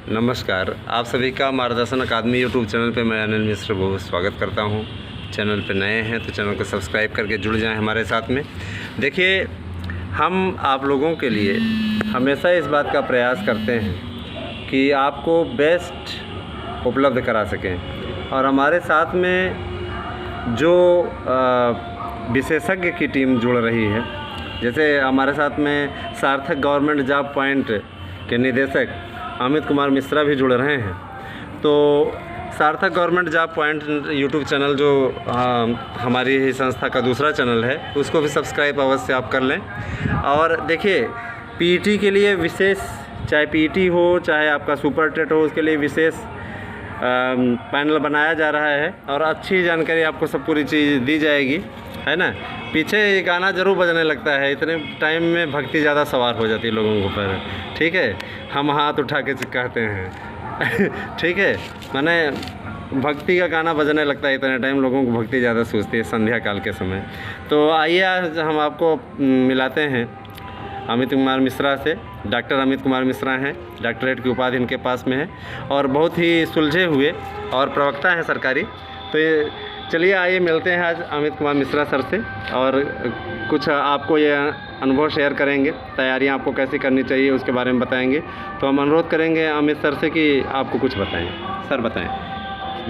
नमस्कार, आप सभी का मार्गदर्शन अकादमी यूट्यूब चैनल पे मैं अनिल मिश्र बहुत स्वागत करता हूं। चैनल पे नए हैं तो चैनल को सब्सक्राइब करके जुड़ जाएं हमारे साथ में। देखिए, हम आप लोगों के लिए हमेशा इस बात का प्रयास करते हैं कि आपको बेस्ट उपलब्ध करा सकें, और हमारे साथ में जो विशेषज्ञ की टीम जुड़ रही है, जैसे हमारे साथ में सार्थक गवर्नमेंट जॉब पॉइंट के निदेशक अमित कुमार मिश्रा भी जुड़ रहे हैं। तो सार्थक government job point YouTube channel जो हमारी ही संस्था का दूसरा चैनल है, उसको भी सब्सक्राइब अवश्य आप कर लें। और देखिए, पीईटी के लिए विशेष, चाहे पीईटी हो चाहे आपका सुपर टेट हो, उसके लिए विशेष पैनल बनाया जा रहा है और अच्छी जानकारी आपको सब पूरी चीज़ दी जाएगी, है ना। पीछे ये गाना ज़रूर बजने लगता है, इतने टाइम में भक्ति ज़्यादा सवार हो जाती है लोगों के ऊपर, ठीक है। हम हाथ उठा के कहते हैं ठीक है, माने भक्ति का गाना बजने लगता है, इतने टाइम लोगों को भक्ति ज़्यादा सूझती है संध्या काल के समय। तो आइए आज हम आपको मिलाते हैं अमित कुमार मिश्रा से। डॉक्टर अमित कुमार मिश्रा हैं, डॉक्टरेट की उपाधि इनके पास में है और बहुत ही सुलझे हुए और प्रवक्ता हैं सरकारी। तो ये चलिए आइए मिलते हैं आज अमित कुमार मिश्रा सर से, और कुछ आपको ये अनुभव शेयर करेंगे, तैयारियां आपको कैसे करनी चाहिए उसके बारे में बताएंगे। तो हम अनुरोध करेंगे अमित सर से कि आपको कुछ बताएं। सर बताएं।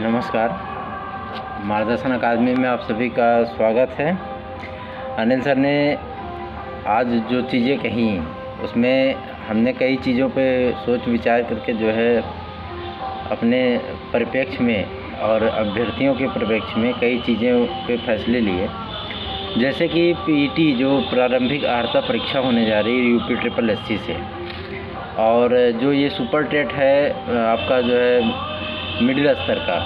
नमस्कार, मार्गदर्शन अकादमी में आप सभी का स्वागत है। अनिल सर ने आज जो चीज़ें कही उसमें हमने कई चीज़ों पे सोच विचार करके जो है अपने परिप्रेक्ष्य में और अभ्यर्थियों के परिप्रेक्ष्य में कई चीज़ें पे फैसले लिए। जैसे कि पीईटी जो प्रारंभिक अर्हता परीक्षा होने जा रही है यूपी SSSC से, और जो ये सुपर टेट है आपका जो है मिडिल स्तर का,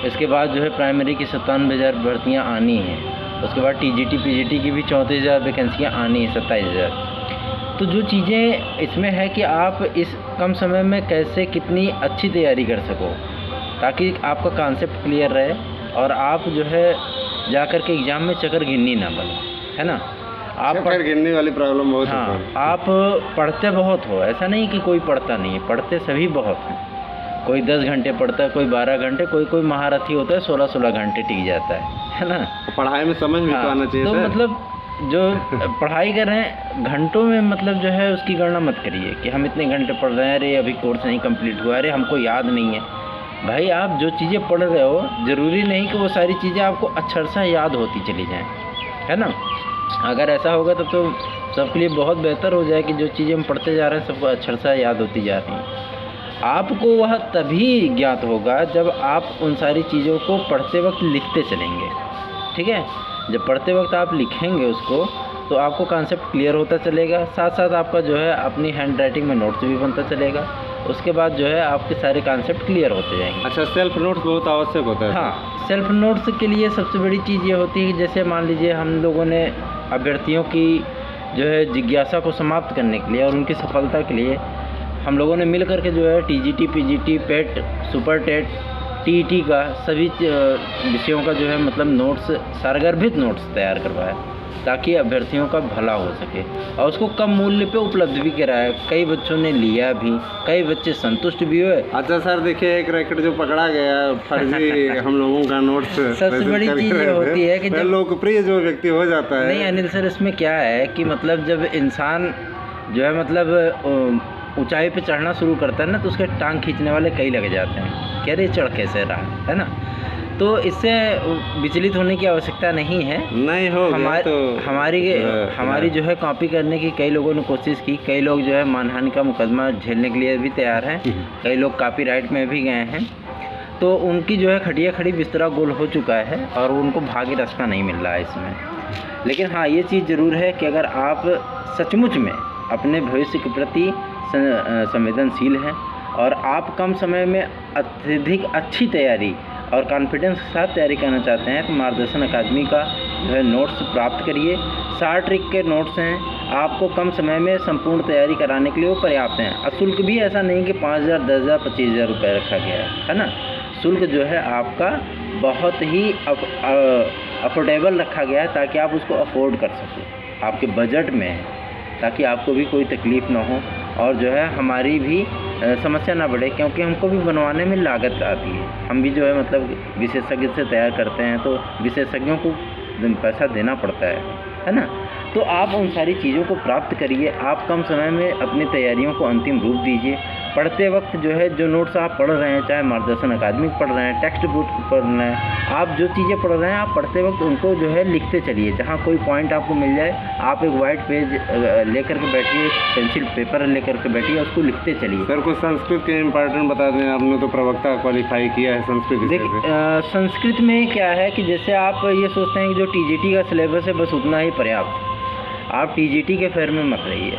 इसके बाद जो है प्राइमरी की 97,000 भर्तियाँ आनी हैं, उसके बाद टीजीटी पीजीटी की भी 34,000 वैकेंसियाँ आनी हैं, 27,000। तो जो चीज़ें इसमें है कि आप इस कम समय में कैसे कितनी अच्छी तैयारी कर सको ताकि आपका कॉन्सेप्ट क्लियर रहे और आप जो है जाकर के एग्ज़ाम में चक्कर गिननी ना बने, है ना। आप चक्कर गिनने वाली प्रॉब्लम बहुत है। हाँ, आप पढ़ते बहुत हो, ऐसा नहीं कि कोई पढ़ता नहीं है, पढ़ते सभी बहुत हैं। कोई 10 घंटे पढ़ता है, कोई 12 घंटे, कोई महारथी होता है 16-16 घंटे टिक जाता है ना। पढ़ाई में समझ भी तो आना चाहिए। तो मतलब जो पढ़ाई कर रहे हैं घंटों में, मतलब जो है उसकी गणना मत करिए कि हम इतने घंटे पढ़ रहे हैं, अरे अभी कोर्स नहीं कंप्लीट हुआ, अरे हमको याद नहीं है। भाई, आप जो चीज़ें पढ़ रहे हो ज़रूरी नहीं कि वो सारी चीज़ें आपको अक्षरशः याद होती चली जाएं, है ना। अगर ऐसा होगा तब तो सबके लिए बहुत बेहतर हो जाए कि जो चीज़ें हम पढ़ते जा रहे हैं सबको अक्षरशः याद होती जा रही हैं। आपको वह तभी ज्ञात होगा जब आप उन सारी चीज़ों को पढ़ते वक्त लिखते चलेंगे, ठीक है। जब पढ़ते वक्त आप लिखेंगे उसको तो आपको कॉन्सेप्ट क्लियर होता चलेगा, साथ साथ आपका जो है अपनी हैंड राइटिंग में नोट्स भी बनता चलेगा। उसके बाद जो है आपके सारे कॉन्सेप्ट क्लियर होते जाएंगे। अच्छा, सेल्फ नोट्स बहुत आवश्यक होता है। हाँ, सेल्फ नोट्स के लिए सबसे बड़ी चीज़ ये होती है कि जैसे मान लीजिए हम लोगों ने अभ्यर्थियों की जो है जिज्ञासा को समाप्त करने के लिए और उनकी सफलता के लिए हम लोगों ने मिल करके जो है टीजीटी पीजीटी पेट सुपर टेट टीईटी का सभी विषयों का जो है मतलब नोट्स, सारगर्भित नोट्स तैयार करवाया ताकि अभ्यर्थियों का भला हो सके और उसको कम मूल्य पे उपलब्ध भी कराया। कई बच्चों ने लिया भी, कई बच्चे संतुष्ट भी हुए। अच्छा सर, देखिए एक रैकेट जो पकड़ा गया फर्जी हम लोगों का नोट्स, सबसे बड़ी चीज़ ये होती है कि जब लोकप्रिय जो व्यक्ति हो जाता है। नहीं अनिल सर, इसमें क्या है कि मतलब जब इंसान जो है मतलब ऊंचाई पे चढ़ना शुरू करता है ना, तो उसके टांग खींचने वाले कई लग जाते हैं, कह रहे चढ़ कैसे रहा, है ना। तो इससे विचलित होने की आवश्यकता नहीं है। नहीं हो हमारी जो है कॉपी करने की कई लोगों ने कोशिश की। कई लोग जो है मानहानि का मुकदमा झेलने के लिए भी तैयार हैं, कई लोग कॉपीराइट में भी गए हैं। तो उनकी जो है खटिया खड़ी बिस्तरा गोल हो चुका है और उनको भाग्य रास्ता नहीं मिल रहा है इसमें। लेकिन हाँ, ये चीज़ ज़रूर है कि अगर आप सचमुच में अपने भविष्य के प्रति संवेदनशील हैं और आप कम समय में अत्यधिक अच्छी तैयारी और कॉन्फिडेंस के साथ तैयारी करना चाहते हैं तो मार्गदर्शन अकादमी का जो है नोट्स प्राप्त करिए। 60 ट्रिक के नोट्स हैं, आपको कम समय में संपूर्ण तैयारी कराने के लिए वो पर्याप्त हैं। और शुल्क भी ऐसा नहीं कि 5,000, 10,000, 25,000 रुपये रखा गया है ना। शुल्क जो है आपका बहुत ही अफोर्डेबल रखा गया है ताकि आप उसको अफोर्ड कर सकें, आपके बजट में है, ताकि आपको भी कोई तकलीफ़ ना हो और जो है हमारी भी समस्या ना बढ़े, क्योंकि हमको भी बनवाने में लागत आती है। हम भी जो है मतलब विशेषज्ञ से तैयार करते हैं तो विशेषज्ञों को पैसा देना पड़ता है ना। तो आप उन सारी चीज़ों को प्राप्त करिए। आप कम समय में अपनी तैयारियों को अंतिम रूप दीजिए। पढ़ते वक्त जो है जो नोट्स आप पढ़ रहे हैं, चाहे मार्गदर्शन अकादमी पढ़ रहे हैं, टेक्स्ट बुक पढ़ रहे हैं, आप जो चीज़ें पढ़ रहे हैं आप पढ़ते वक्त उनको जो है लिखते चलिए। जहाँ कोई पॉइंट आपको मिल जाए आप एक वाइट पेज लेकर के बैठिए, पेंसिल पेपर लेकर के बैठिए, उसको लिखते चलिए। सर कुछ संस्कृत के इम्पोर्टेंट बता दें, आपने तो प्रवक्ता क्वालिफाई किया है संस्कृत विषय से। संस्कृत में क्या है कि जैसे आप ये सोचते हैं कि जो टीजीटी का सिलेबस है बस उतना ही पर्याप्त, आप टीजीटी के फेर में मत रहिए।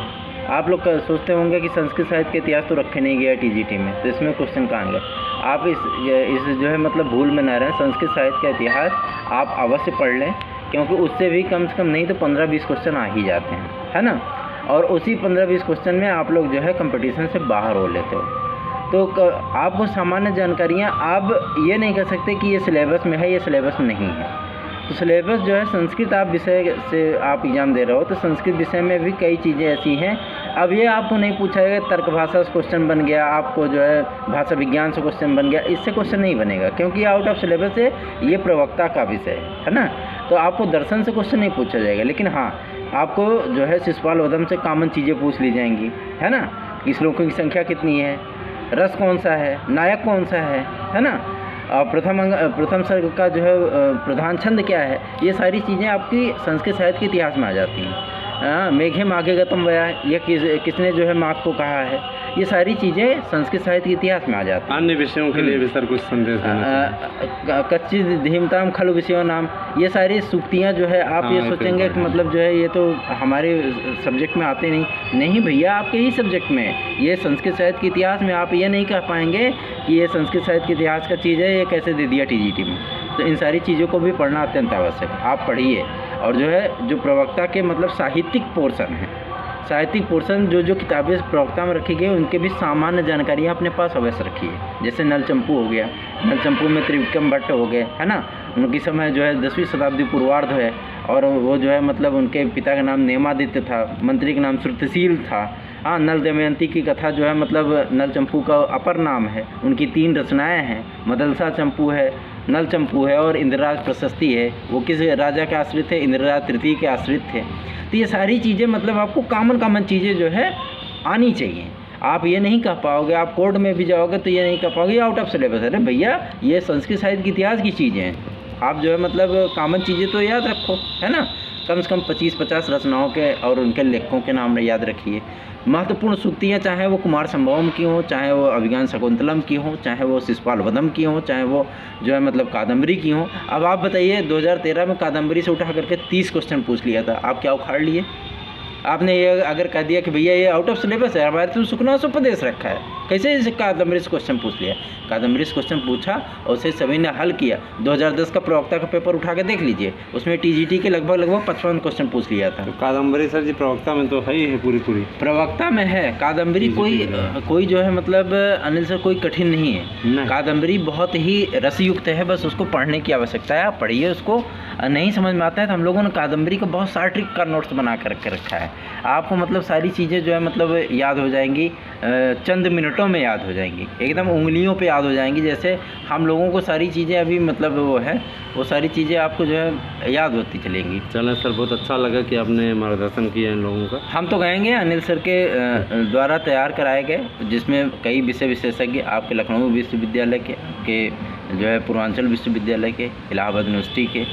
आप लोग सोचते होंगे कि संस्कृत साहित्य के इतिहास तो रखे नहीं गया टीजीटी में, तो इसमें क्वेश्चन कहाँ गया। आप इस जो है मतलब भूल में ना रहें। संस्कृत साहित्य का इतिहास आप अवश्य पढ़ लें, क्योंकि उससे भी कम से कम नहीं तो 15-20 क्वेश्चन आ ही जाते हैं, है ना। और उसी 15-20 क्वेश्चन में आप लोग जो है कंपटीशन से बाहर हो लेते हो। तो आपको सामान्य जानकारियाँ, आप ये नहीं कह सकते कि ये सिलेबस में है, ये सिलेबस में नहीं है। तो सिलेबस जो है संस्कृत आप विषय से आप एग्ज़ाम दे रहे हो तो संस्कृत विषय में भी कई चीज़ें ऐसी हैं। अब ये आपको नहीं पूछा जाएगा तर्क भाषा से क्वेश्चन बन गया, आपको जो है भाषा विज्ञान से क्वेश्चन बन गया, इससे क्वेश्चन नहीं बनेगा, क्योंकि आउट ऑफ सिलेबस है, ये प्रवक्ता का विषय है ना। तो आपको दर्शन से क्वेश्चन नहीं पूछा जाएगा, लेकिन हाँ आपको जो है शिशुपाल वधम से कॉमन चीज़ें पूछ ली जाएंगी, है ना। कि श्लोकों की संख्या कितनी है, रस कौन सा है, नायक कौन सा है ना। प्रथम सर्ग का जो है प्रधान छंद क्या है, ये सारी चीज़ें आपकी संस्कृत साहित्य के इतिहास में आ जाती हैं। मेघे माघे गतम वया, ये किसने जो है माघ को कहा है, ये सारी चीज़ें संस्कृत साहित्य के इतिहास में आ जाती हैं। अन्य विषयों के लिए भी सर कुछ संदेश देना। कच्ची धीमताम खलु विषयों नाम, ये सारी सूक्तियाँ जो है आप ये सोचेंगे कि मतलब जो है ये तो हमारे सब्जेक्ट में आते नहीं भैया, आपके ही सब्जेक्ट में। ये संस्कृत साहित्य के इतिहास में आप ये नहीं कह पाएंगे कि ये संस्कृत साहित्य के इतिहास का चीज़ है, ये कैसे दे दिया टीजीटी में। तो इन सारी चीज़ों को भी पढ़ना अत्यंत आवश्यक है, आप पढ़िए। और जो है जो प्रवक्ता के मतलब साहित्यिक पोर्शन है, साहित्यिक पोर्शन जो किताबें प्रवक्ता में रखी गई उनके भी सामान्य जानकारियाँ अपने पास अवश्य रखिए। जैसे नल चंपू हो गया, नल चंपू में त्रिविक्रम भट्ट हो गए, है ना। उनकी समय जो है 10वीं शताब्दी पूर्वार्ध है, और वो जो है मतलब उनके पिता का नाम नेमादित्य था, मंत्री का नाम श्रुतशील था। हाँ, नल दमयंती की कथा जो है मतलब नल चंपू का अपर नाम है। उनकी 3 रचनाएँ हैं, मदलसा चंपू है, नल चंपू है और इंद्रराज प्रशस्ति है। वो किस राजा के आश्रित थे, इंद्रराज तृतीय के आश्रित थे। तो ये सारी चीज़ें मतलब आपको कॉमन चीज़ें जो है आनी चाहिए। आप ये नहीं कह पाओगे, आप कोर्ट में भी जाओगे तो ये नहीं कह पाओगे आउट ऑफ सिलेबस। अरे भैया ये संस्कृत साहित्य के इतिहास की चीज़ें हैं, आप जो है मतलब कॉमन चीज़ें तो याद रखो, है ना। कम से कम 25-50 रचनाओं के और उनके लेखकों के नाम याद रखिए। महत्वपूर्ण सूक्तियाँ, चाहे वो कुमार संभवम की हो, चाहे वो अभिज्ञान शकुंतलम की हो, चाहे वो शिशुपाल वधम की हो, चाहे वो जो है मतलब कादम्बरी की हो। अब आप बताइए 2013 में कादम्बरी से उठा करके 30 क्वेश्चन पूछ लिया था, आप क्या उखाड़ लिए। आपने ये अगर कह दिया कि भैया ये आउट ऑफ सिलेबस है, हमारे तो सुखना उपदेश रखा है, कैसे इसे कादम्बरी से क्वेश्चन पूछ लिया। कादम्बरी से क्वेश्चन पूछा और उसे सभी ने हल किया। 2010 का प्रवक्ता का पेपर उठा के देख लीजिए, उसमें टीजीटी के लगभग 55 क्वेश्चन पूछ लिया था। तो कादम्बरी सर जी प्रवक्ता में तो है ही है, पूरी प्रवक्ता में है कादम्बरी। कोई जो है मतलब अनिल सर कोई कठिन नहीं है, कादम्बरी बहुत ही रसयुक्त है, बस उसको पढ़ने की आवश्यकता है। आप पढ़िए उसको, नहीं समझ में आता है तो हम लोगों ने कादम्बरी का बहुत सारा ट्रिक का नोट्स बना कर रखा है। आपको मतलब सारी चीज़ें जो है मतलब याद हो जाएंगी, चंद मिनटों में याद हो जाएंगी, एकदम उंगलियों पे याद हो जाएंगी। जैसे हम लोगों को सारी चीज़ें अभी मतलब वो है, वो सारी चीज़ें आपको जो है याद होती चलेंगी। चलें सर, बहुत अच्छा लगा कि आपने मार्गदर्शन किया इन लोगों का। हम तो कहेंगे अनिल सर के द्वारा तैयार कराए गए, जिसमें कई विषय विशेषज्ञ आपके लखनऊ विश्वविद्यालय के जो है पूर्वांचल विश्वविद्यालय के, इलाहाबाद यूनिवर्सिटी के,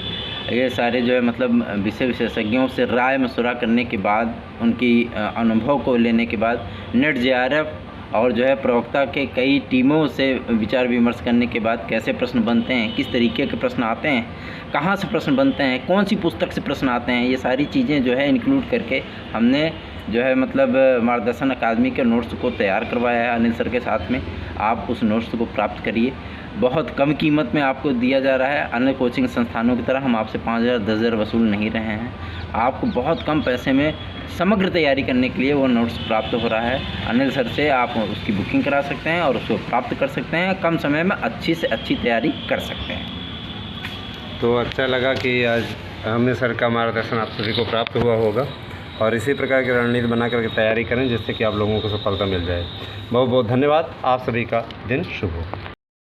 ये सारे जो है मतलब विषय विशेषज्ञों से राय मशवरा करने के बाद, उनकी अनुभव को लेने के बाद, नेट जेआरएफ और जो है प्रवक्ता के कई टीमों से विचार विमर्श करने के बाद कैसे प्रश्न बनते हैं, किस तरीके के प्रश्न आते हैं, कहाँ से प्रश्न बनते हैं, कौन सी पुस्तक से प्रश्न आते हैं, ये सारी चीज़ें जो है इंक्लूड करके हमने जो है मतलब मार्गदर्शन अकादमी के नोट्स को तैयार करवाया है अनिल सर के साथ में। आप उस नोट्स को प्राप्त करिए, बहुत कम कीमत में आपको दिया जा रहा है। अन्य कोचिंग संस्थानों की तरह हम आपसे 5,000 10,000 वसूल नहीं रहे हैं। आपको बहुत कम पैसे में समग्र तैयारी करने के लिए वो नोट्स प्राप्त हो रहा है। अनिल सर से आप उसकी बुकिंग करा सकते हैं और उसको प्राप्त कर सकते हैं, कम समय में अच्छी से अच्छी तैयारी कर सकते हैं। तो अच्छा लगा कि आज अनिल सर का मार्गदर्शन आप सभी को प्राप्त हुआ होगा। और इसी प्रकार की रणनीति बना करके तैयारी करें जिससे कि आप लोगों को सफलता मिल जाए। बहुत बहुत धन्यवाद। आप सभी का दिन शुभ हो।